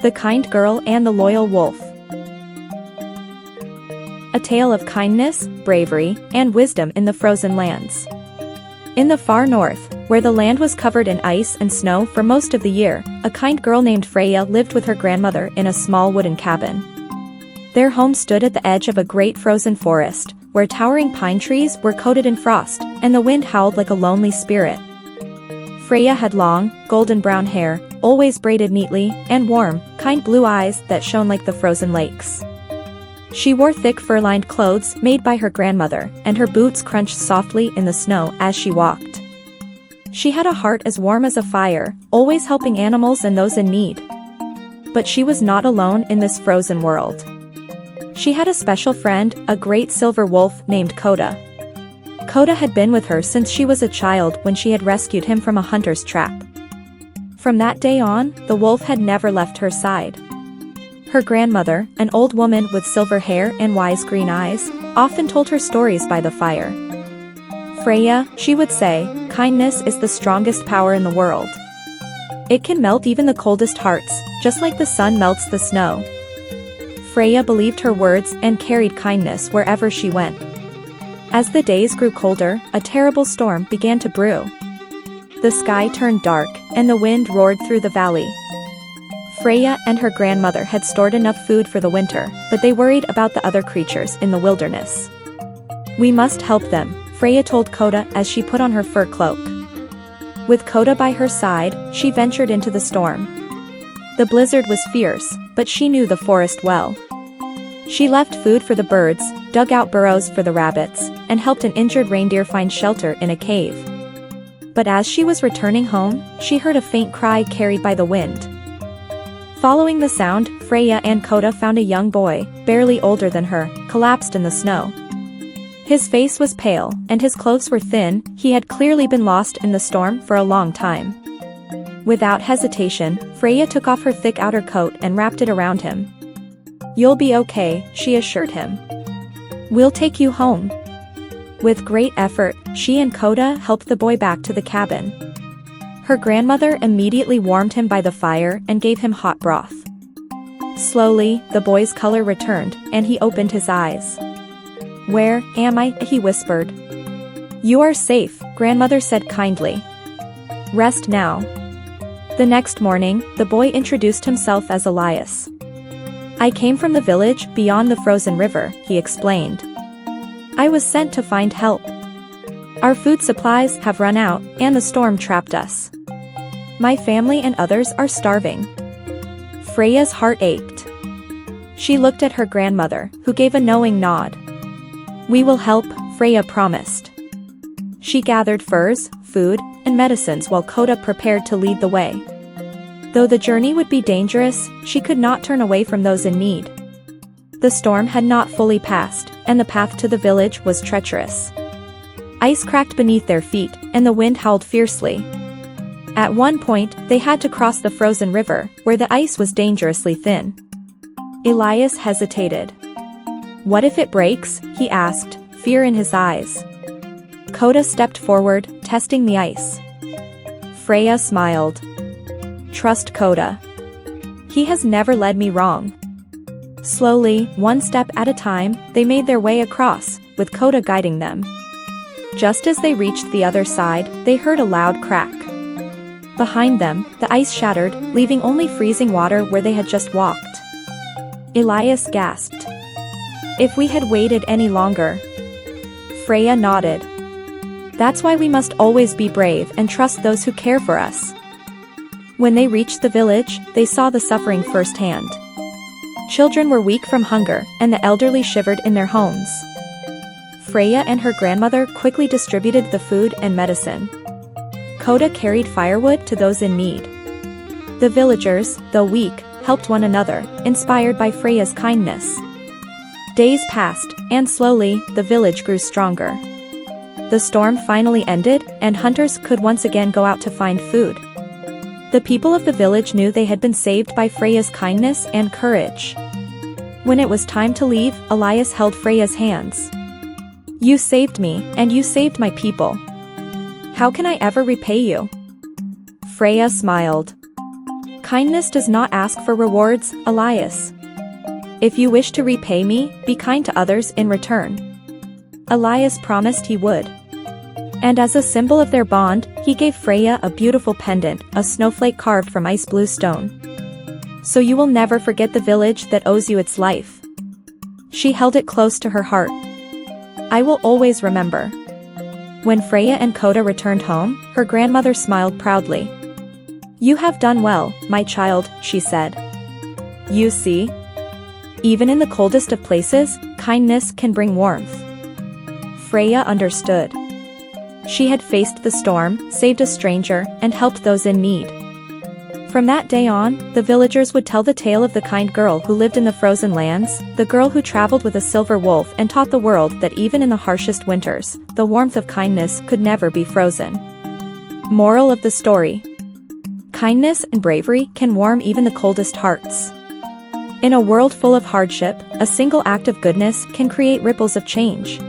The Kind Girl and the Loyal Wolf. A tale of kindness, bravery, and wisdom in the frozen lands. In the far north, where the land was covered in ice and snow for most of the year, a kind girl named Freya lived with her grandmother in a small wooden cabin. Their home stood at the edge of a great frozen forest, where towering pine trees were coated in frost, and the wind howled like a lonely spirit. Freya had long, golden brown hair, always braided neatly, and warm, kind blue eyes that shone like the frozen lakes. She wore thick fur-lined clothes made by her grandmother, and her boots crunched softly in the snow as she walked. She had a heart as warm as a fire, always helping animals and those in need. But she was not alone in this frozen world. She had a special friend, a great silver wolf named Koda. Koda had been with her since she was a child when she had rescued him from a hunter's trap. From that day on, the wolf had never left her side. Her grandmother, an old woman with silver hair and wise green eyes, often told her stories by the fire. Freya, she would say, kindness is the strongest power in the world. It can melt even the coldest hearts, just like the sun melts the snow. Freya believed her words and carried kindness wherever she went. As the days grew colder, a terrible storm began to brew. The sky turned dark, and the wind roared through the valley. Freya and her grandmother had stored enough food for the winter, but they worried about the other creatures in the wilderness. "We must help them," Freya told Koda as she put on her fur cloak. With Koda by her side, she ventured into the storm. The blizzard was fierce, but she knew the forest well. She left food for the birds, dug out burrows for the rabbits, and helped an injured reindeer find shelter in a cave. But as she was returning home, she heard a faint cry carried by the wind. Following the sound, Freya and Koda found a young boy, barely older than her, collapsed in the snow. His face was pale, and his clothes were thin. He had clearly been lost in the storm for a long time. Without hesitation, Freya took off her thick outer coat and wrapped it around him. "You'll be okay," she assured him. "We'll take you home." With great effort, she and Koda helped the boy back to the cabin. Her grandmother immediately warmed him by the fire and gave him hot broth. Slowly, the boy's color returned, and he opened his eyes. "Where am I?" he whispered. "You are safe," grandmother said kindly. "Rest now." The next morning, the boy introduced himself as Elias. "I came from the village beyond the frozen river," he explained. "I was sent to find help. Our food supplies have run out, and the storm trapped us. My family and others are starving." Freya's heart ached. She looked at her grandmother, who gave a knowing nod. "We will help," Freya promised. She gathered furs, food, and medicines while Koda prepared to lead the way. Though the journey would be dangerous, she could not turn away from those in need. The storm had not fully passed, and the path to the village was treacherous. Ice cracked beneath their feet, and the wind howled fiercely. At one point, they had to cross the frozen river, where the ice was dangerously thin. Elias hesitated. "What if it breaks?" he asked, fear in his eyes. Koda stepped forward, testing the ice. Freya smiled. "Trust Koda. He has never led me wrong." Slowly, one step at a time, they made their way across, with Koda guiding them. Just as they reached the other side, they heard a loud crack. Behind them, the ice shattered, leaving only freezing water where they had just walked. Elias gasped. "If we had waited any longer." Freya nodded. "That's why we must always be brave and trust those who care for us." When they reached the village, they saw the suffering firsthand. Children were weak from hunger, and the elderly shivered in their homes. Freya and her grandmother quickly distributed the food and medicine. Koda carried firewood to those in need. The villagers, though weak, helped one another, inspired by Freya's kindness. Days passed, and slowly, the village grew stronger. The storm finally ended, and hunters could once again go out to find food. The people of the village knew they had been saved by Freya's kindness and courage. When it was time to leave, Elias held Freya's hands. "You saved me, and you saved my people. How can I ever repay you?" Freya smiled. Kindness does not ask for rewards, Elias. If you wish to repay me, be kind to others in return. Elias promised he would. And as a symbol of their bond, he gave Freya a beautiful pendant, a snowflake carved from ice blue stone. So you will never forget the village that owes you its life. She held it close to her heart. I will always remember. When Freya and Koda returned home, her grandmother smiled proudly. You have done well, my child, she said. You see? Even in the coldest of places, kindness can bring warmth. Freya understood. She had faced the storm, saved a stranger, and helped those in need. From that day on, the villagers would tell the tale of the kind girl who lived in the frozen lands, the girl who traveled with a silver wolf and taught the world that even in the harshest winters, the warmth of kindness could never be frozen. Moral of the story: kindness and bravery can warm even the coldest hearts. In a world full of hardship, a single act of goodness can create ripples of change.